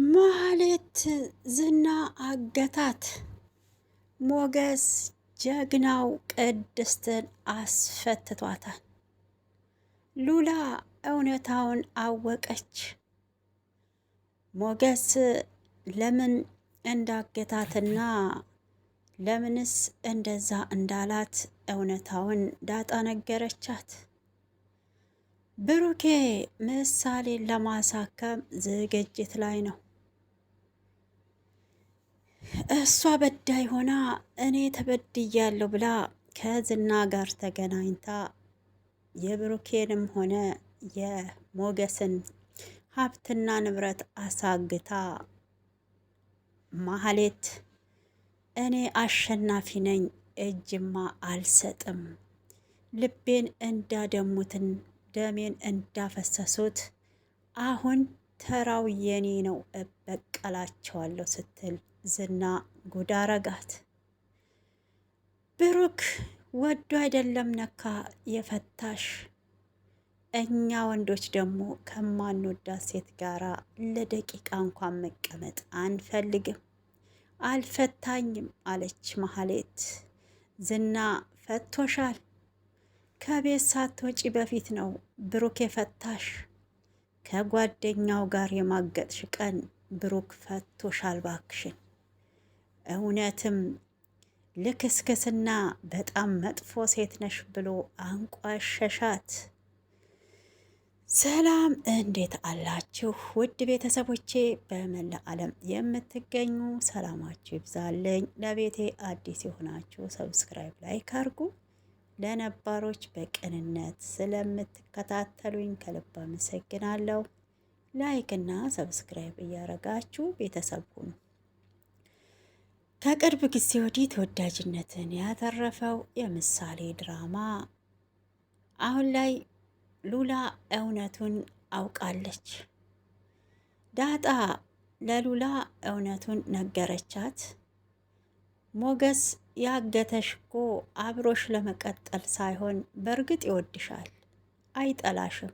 ማህሌት ዝና አገታት። ሞገስ ጀግናው ቅድስትን አስፈትቷታል። ሉላ እውነታውን አወቀች። ሞገስ ለምን እንዳገታትና ለምንስ እንደዛ እንዳላት እውነታውን ዳጣ ነገረቻት። ብሩኬ ምሳሌን ለማሳከም ዝግጅት ላይ ነው። እሷ በዳይ ሆና እኔ ተበድያለሁ ብላ ከዝና ጋር ተገናኝታ የብሩኬንም ሆነ የሞገስን ሀብትና ንብረት አሳግታ ማህሌት እኔ አሸናፊ ነኝ፣ እጅማ አልሰጥም፣ ልቤን እንዳደሙትን ደሜን እንዳፈሰሱት አሁን ተራው የኔ ነው፣ እበቀላቸዋለሁ ስትል ዝና ጉድ አረጋት። ብሩክ ወዶ አይደለም ነካ የፈታሽ። እኛ ወንዶች ደግሞ ከማንወዳት ሴት ጋራ ለደቂቃ እንኳን መቀመጥ አንፈልግም። አልፈታኝም አለች ማህሌት። ዝና ፈቶሻል። ከቤት ሳትወጪ በፊት ነው ብሩክ የፈታሽ። ከጓደኛው ጋር የማገጥሽ ቀን ብሩክ ፈቶሻል ባክሽን። እውነትም ልክስክስና በጣም መጥፎ ሴት ነሽ ብሎ አንቋሸሻት። ሰላም እንዴት አላችሁ ውድ ቤተሰቦቼ፣ በመላ ዓለም የምትገኙ ሰላማችሁ ይብዛልኝ። ለቤቴ አዲስ የሆናችሁ ሰብስክራይብ ላይክ አድርጉ። ለነባሮች በቅንነት ስለምትከታተሉኝ ከልብ አመሰግናለሁ። ላይክ እና ሰብስክራይብ እያረጋችሁ ቤተሰብ ሁኑ። ከቅርብ ጊዜ ወዲህ ተወዳጅነትን ያተረፈው የምሳሌ ድራማ አሁን ላይ ሉላ እውነቱን አውቃለች። ዳጣ ለሉላ እውነቱን ነገረቻት። ሞገስ ያገተሽ እኮ አብሮሽ ለመቀጠል ሳይሆን በእርግጥ ይወድሻል፣ አይጠላሽም፣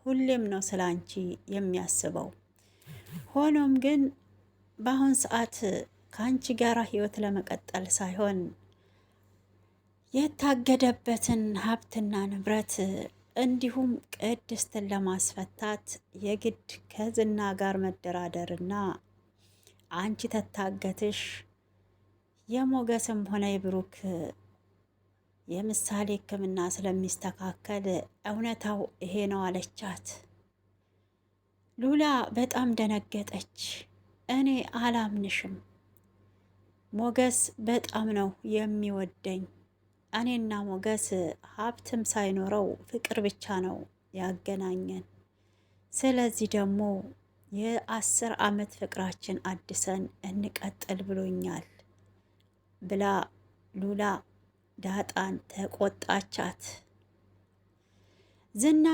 ሁሌም ነው ስላንቺ የሚያስበው። ሆኖም ግን በአሁን ሰዓት ከአንቺ ጋራ ህይወት ለመቀጠል ሳይሆን የታገደበትን ሀብትና ንብረት እንዲሁም ቅድስትን ለማስፈታት የግድ ከዝና ጋር መደራደርና አንቺ ተታገትሽ የሞገስም ሆነ የብሩክ የምሳሌ ሕክምና ስለሚስተካከል እውነታው ይሄ ነው አለቻት። ሉላ በጣም ደነገጠች። እኔ አላምንሽም፣ ሞገስ በጣም ነው የሚወደኝ። እኔና ሞገስ ሀብትም ሳይኖረው ፍቅር ብቻ ነው ያገናኘን። ስለዚህ ደግሞ የ10 ዓመት ፍቅራችን አድሰን እንቀጥል ብሎኛል ብላ ሉላ ዳጣን ተቆጣቻት። ዝና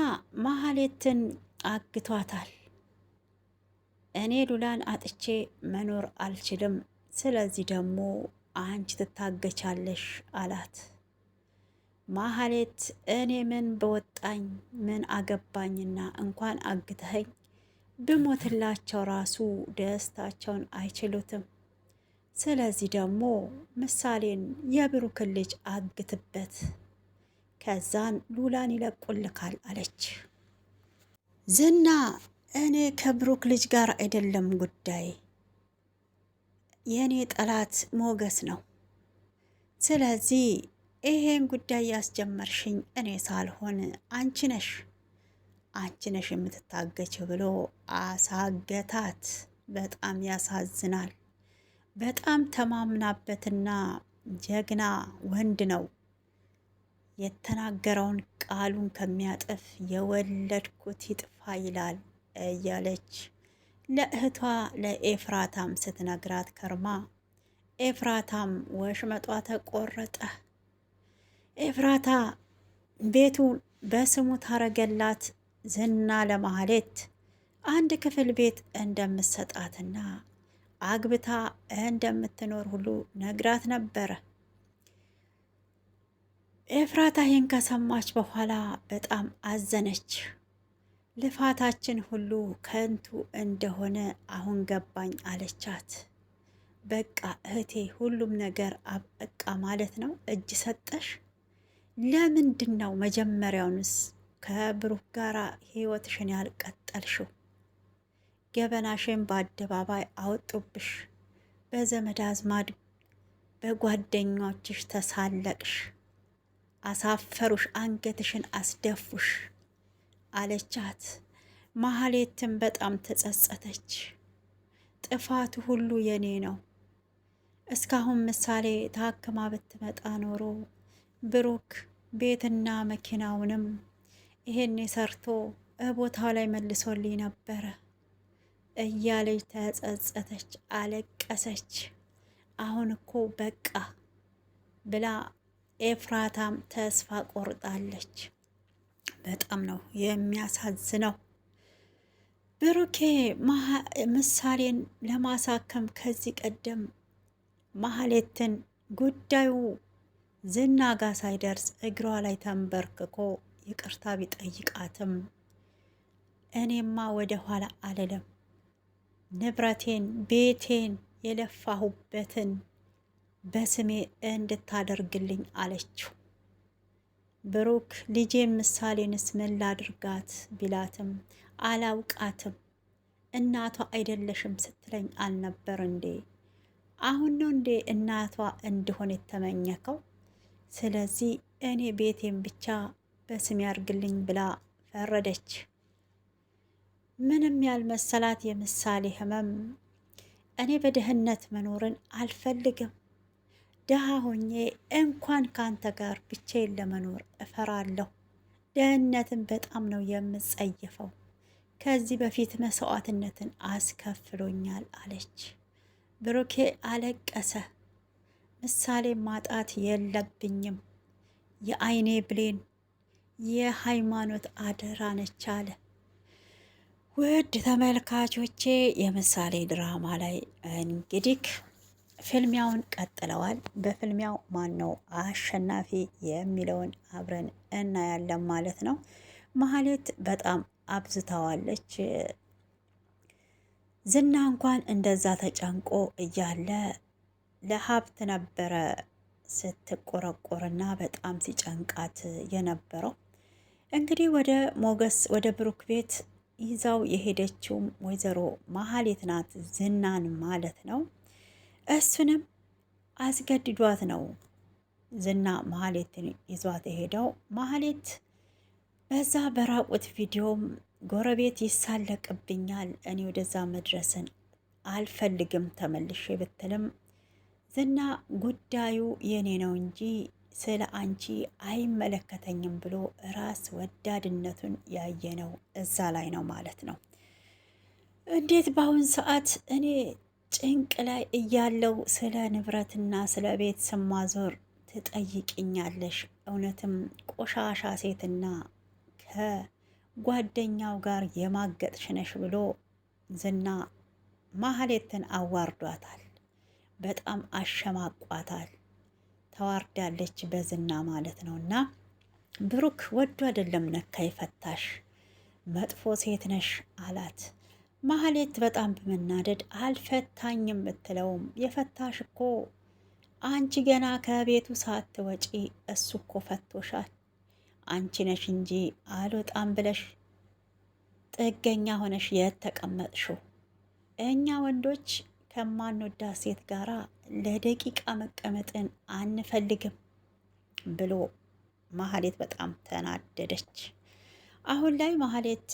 ማህሌትን አግቷታል። እኔ ሉላን አጥቼ መኖር አልችልም፣ ስለዚህ ደግሞ አንቺ ትታገቻለሽ አላት። ማህሌት እኔ ምን በወጣኝ ምን አገባኝና እንኳን አግተኸኝ ብሞትላቸው ራሱ ደስታቸውን አይችሉትም። ስለዚህ ደግሞ ምሳሌን የብሩክን ልጅ አግትበት፣ ከዛን ሉላን ይለቁልካል አለች። ዝና እኔ ከብሩክ ልጅ ጋር አይደለም ጉዳይ፣ የእኔ ጠላት ሞገስ ነው። ስለዚህ ይሄን ጉዳይ ያስጀመርሽኝ እኔ ሳልሆን አንቺ ነሽ የምትታገችው ብሎ አሳገታት። በጣም ያሳዝናል። በጣም ተማምናበትና ጀግና ወንድ ነው። የተናገረውን ቃሉን ከሚያጥፍ የወለድኩት ይጥፋ ይላል እያለች ለእህቷ ለኤፍራታም ስትነግራት ከርማ ኤፍራታም ወሽመጧ ተቆረጠ። ኤፍራታ ቤቱ በስሙ ታረገላት። ዝና ለማህሌት አንድ ክፍል ቤት እንደምትሰጣትና አግብታ እንደምትኖር ሁሉ ነግራት ነበረ። ኤፍራታ ይህን ከሰማች በኋላ በጣም አዘነች። ልፋታችን ሁሉ ከንቱ እንደሆነ አሁን ገባኝ አለቻት። በቃ እህቴ ሁሉም ነገር አበቃ ማለት ነው? እጅ ሰጠሽ? ለምንድን ነው መጀመሪያውንስ ከብሩክ ጋር ህይወትሽን ያልቀጠልሽው? ገበናሽን በአደባባይ አወጡብሽ፣ በዘመድ አዝማድ በጓደኞችሽ ተሳለቅሽ፣ አሳፈሩሽ፣ አንገትሽን አስደፉሽ አለቻት። ማህሌትም በጣም ተጸጸተች። ጥፋቱ ሁሉ የኔ ነው። እስካሁን ምሳሌ ታክማ ብትመጣ ኖሮ ብሩክ ቤትና መኪናውንም ይሄን ሰርቶ ቦታው ላይ መልሶልኝ ነበረ እያለች ተጸጸተች፣ አለቀሰች። አሁን እኮ በቃ ብላ ኤፍራታም ተስፋ ቆርጣለች። በጣም ነው የሚያሳዝነው። ብሩኬ ምሳሌን ለማሳከም ከዚህ ቀደም ማህሌትን ጉዳዩ ዝና ጋ ሳይደርስ እግሯ ላይ ተንበርክኮ ይቅርታ ቢጠይቃትም እኔማ ወደ ኋላ አልልም፣ ንብረቴን፣ ቤቴን፣ የለፋሁበትን በስሜ እንድታደርግልኝ አለችው። ብሩክ ልጄን ምሳሌንስ ምን ላድርጋት ቢላትም አላውቃትም፣ እናቷ አይደለሽም ስትለኝ አልነበር እንዴ? አሁን ነው እንዴ እናቷ እንደሆነ የተመኘከው? ስለዚህ እኔ ቤቴን ብቻ በስሜ ያርግልኝ ብላ ፈረደች። ምንም ያልመሰላት የምሳሌ ህመም እኔ በድህነት መኖርን አልፈልግም፣ ድሃ ሆኜ እንኳን ካንተ ጋር ብቻዬን ለመኖር እፈራለሁ፣ ድህነትን በጣም ነው የምጸየፈው፣ ከዚህ በፊት መስዋዕትነትን አስከፍሎኛል አለች። ብሩኬ አለቀሰ። ምሳሌ ማጣት የለብኝም፣ የአይኔ ብሌን፣ የሃይማኖት አደራ ነች አለ። ውድ ተመልካቾቼ የምሳሌ ድራማ ላይ እንግዲህ ፍልሚያውን ቀጥለዋል። በፍልሚያው ማን ነው አሸናፊ የሚለውን አብረን እናያለን ማለት ነው። ማህሌት በጣም አብዝተዋለች። ዝና እንኳን እንደዛ ተጨንቆ እያለ ለሀብት ነበረ ስትቆረቆርና በጣም ሲጨንቃት የነበረው። እንግዲህ ወደ ሞገስ ወደ ብሩክ ቤት ይዛው የሄደችውም ወይዘሮ ማህሌት ናት፣ ዝናን ማለት ነው። እሱንም አስገድዷት ነው ዝና ማህሌትን ይዟት የሄደው። ማህሌት በዛ በራቁት ቪዲዮም ጎረቤት ይሳለቅብኛል፣ እኔ ወደዛ መድረስን አልፈልግም ተመልሼ ብትልም ዝና ጉዳዩ የኔ ነው እንጂ ስለ አንቺ አይመለከተኝም ብሎ ራስ ወዳድነቱን ያየነው እዛ ላይ ነው ማለት ነው። እንዴት በአሁን ሰዓት እኔ ጭንቅ ላይ እያለው ስለ ንብረትና ስለ ቤት ስማዞር ትጠይቅኛለሽ? እውነትም ቆሻሻ ሴትና ከጓደኛው ጋር የማገጥሽ ነሽ ብሎ ዝና ማህሌትን አዋርዷታል። በጣም አሸማቋታል። ተዋርዳለች በዝና ማለት ነው። እና ብሩክ ወዶ አይደለም ነካ የፈታሽ፣ መጥፎ ሴት ነሽ አላት። ማህሌት በጣም በመናደድ አልፈታኝም ብትለውም የፈታሽ እኮ አንቺ ገና ከቤቱ ሳትወጪ እሱ እኮ ፈቶሻል፣ አንቺ ነሽ እንጂ አልወጣም ብለሽ ጥገኛ ሆነሽ የተቀመጥሽው። እኛ ወንዶች ከማንወዳት ሴት ጋራ ለደቂቃ መቀመጥን አንፈልግም ብሎ ማህሌት በጣም ተናደደች። አሁን ላይ ማህሌት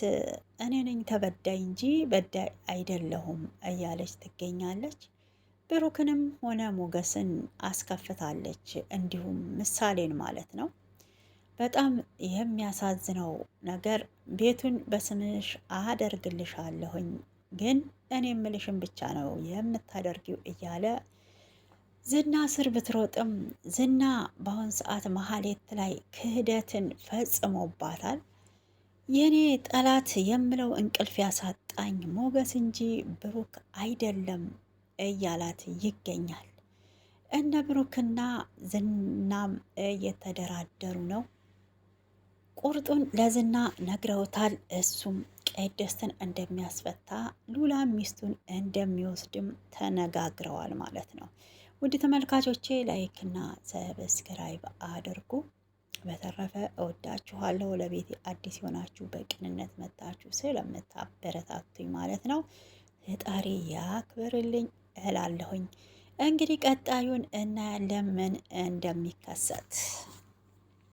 እኔ ነኝ ተበዳይ እንጂ በዳይ አይደለሁም እያለች ትገኛለች። ብሩክንም ሆነ ሞገስን አስከፍታለች፣ እንዲሁም ምሳሌን ማለት ነው። በጣም የሚያሳዝነው ነገር ቤቱን በስምሽ አደርግልሻለሁኝ ግን እኔ የምልሽን ብቻ ነው የምታደርጊው እያለ ዝና ስር ብትሮጥም ዝና በአሁን ሰዓት ማህሌት ላይ ክህደትን ፈጽሞባታል። የኔ ጠላት የምለው እንቅልፍ ያሳጣኝ ሞገስ እንጂ ብሩክ አይደለም እያላት ይገኛል። እነ ብሩክና ዝናም እየተደራደሩ ነው። ቁርጡን ለዝና ነግረውታል። እሱም ቅድስትን እንደሚያስፈታ ሉላ ሚስቱን እንደሚወስድም ተነጋግረዋል ማለት ነው። ውድ ተመልካቾቼ ላይክና ሰብስክራይብ አድርጉ። በተረፈ እወዳችኋለሁ። ለቤቴ አዲስ የሆናችሁ በቅንነት መጣችሁ ስለምታበረታቱኝ ማለት ነው ፈጣሪ ያክብርልኝ እላለሁኝ። እንግዲህ ቀጣዩን እናያለን ምን እንደሚከሰት